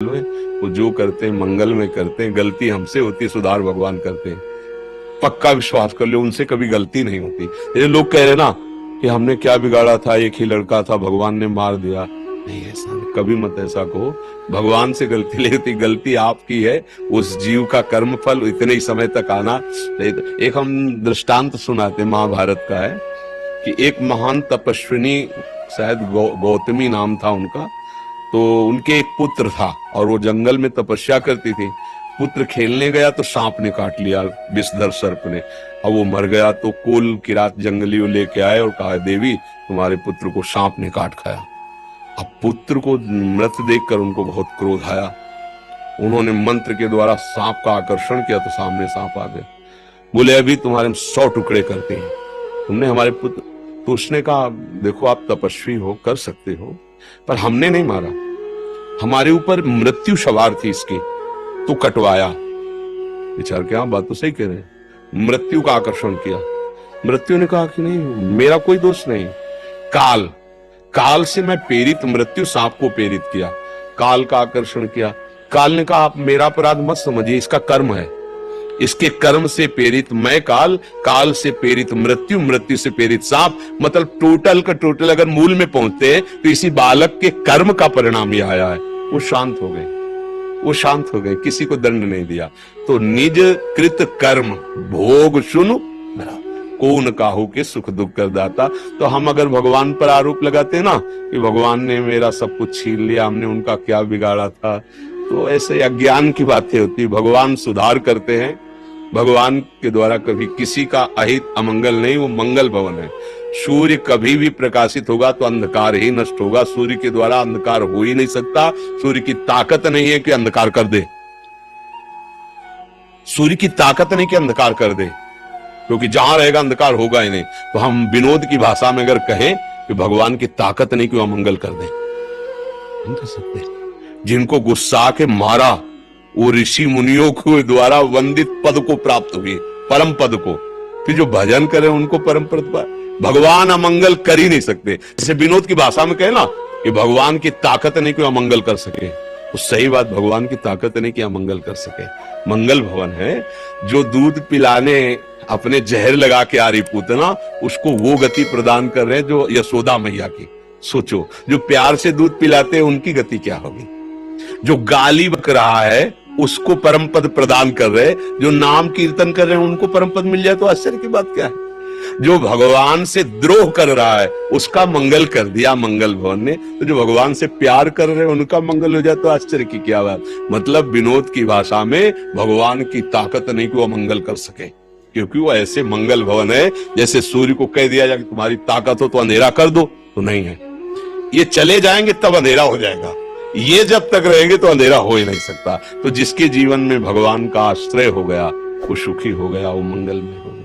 लो है, वो जो करते हैं मंगल में करते हैं, गलती हमसे होती सुधार भगवान करते हैं। पक्का विश्वास कर लो, उनसे कभी गलती नहीं होती। ये लोग कह रहे ना कि हमने क्या बिगाड़ा था, एक ही लड़का था भगवान ने मार दिया, नहीं ऐसा नहीं, कभी मत ऐसा कहो। भगवान से गलती लेती, गलती आपकी है, उस जीव का कर्म फल इतने ही समय तक आना। एक हम दृष्टांत सुनाते, महाभारत का है कि एक महान तपस्विनी, शायद गौतमी नाम था उनका, तो उनके एक पुत्र था और वो जंगल में तपस्या करती थी। पुत्र खेलने गया तो सांप ने काट लिया, विषधर सर्प ने, अब वो मर गया। तो कुल किरात जंगली लेके आए और कहा देवी तुम्हारे पुत्र को सांप ने काट खाया। अब पुत्र को मृत देखकर उनको बहुत क्रोध आया, उन्होंने मंत्र के द्वारा सांप का आकर्षण किया तो सामने सांप आ गए। बोले अभी तुम्हारे 100 टुकड़े करते हैं, तुमने हमारे पुत्र। तो उसने कहा देखो आप तपस्वी हो, कर सकते हो, पर हमने नहीं मारा, हमारे ऊपर मृत्यु सवार थी इसकी, तो कटवाया। विचार क्या बात तो सही कह रहे हैं, मृत्यु का आकर्षण किया। मृत्यु ने कहा कि नहीं मेरा कोई दोष नहीं, काल से मैं प्रेरित, मृत्यु सांप को प्रेरित किया, काल का आकर्षण किया। काल ने कहा आप मेरा अपराध मत समझिए, इसका कर्म है, इसके कर्म से प्रेरित मैं काल से प्रेरित मृत्यु, मृत्यु से प्रेरित सांप। मतलब टोटल का टोटल अगर मूल में पहुंचते तो इसी बालक के कर्म का परिणाम ही आया है। वो शांत हो गए, किसी को दंड नहीं दिया। तो निज कृत कर्म भोग सुनु कौन काहू के सुख दुख कर दाता। तो हम अगर भगवान पर आरोप लगाते ना कि भगवान ने मेरा सब कुछ छीन लिया, हमने उनका क्या बिगाड़ा था, तो ऐसे अज्ञान की बातें होती। भगवान सुधार करते हैं, भगवान के द्वारा कभी किसी का अहित अमंगल नहीं, वो मंगल भवन है। सूर्य कभी भी प्रकाशित होगा तो अंधकार ही नष्ट होगा, सूर्य के द्वारा अंधकार हो ही नहीं सकता। सूर्य की ताकत नहीं है कि अंधकार कर दे, सूर्य की ताकत नहीं कि अंधकार कर दे, क्योंकि जहां रहेगा अंधकार होगा ही नहीं। तो हम विनोद की भाषा में अगर कहें कि भगवान की ताकत नहीं कि वो अमंगल कर दे, नहीं कर सकते। जिनको गुस्सा के मारा वो ऋषि मुनियों के द्वारा वंदित पद को प्राप्त हुए, परम पद को। फिर जो भजन करे उनको परम पद। भगवान अमंगल कर ही नहीं सकते। जैसे विनोद की भाषा में कहे ना कि भगवान की ताकत नहीं कि अमंगल कर सके, तो सही बात, भगवान की ताकत नहीं कि अमंगल कर सके। मंगल भवन है। जो दूध पिलाने अपने जहर लगा के आ रही पूतना, उसको वो गति प्रदान कर रहे हैं जो यशोदा मैया की। सोचो, जो प्यार से दूध पिलाते हैं उनकी गति क्या होगी। जो गाली बक रहा है उसको परम पद प्रदान कर रहे, जो नाम कीर्तन कर रहे हैं उनको परम पद मिल जाए तो आश्चर्य की बात क्या है। जो भगवान से द्रोह कर रहा है उसका मंगल कर दिया मंगल भवन ने, तो जो भगवान से प्यार कर रहे हैं उनका मंगल हो जाए तो आश्चर्य की क्या बात। मतलब विनोद की भाषा में भगवान की ताकत नहीं कि वो मंगल कर सके, क्योंकि वो ऐसे मंगल भवन है जैसे सूर्य को कह दिया जाए कि तुम्हारी ताकत हो तो अंधेरा कर दो, तो नहीं है। ये चले जाएंगे तब अंधेरा हो जाएगा, ये जब तक रहेंगे तो अंधेरा हो ही नहीं सकता। तो जिसके जीवन में भगवान का आश्रय हो गया वो सुखी हो गया, वो मंगल में हो गया।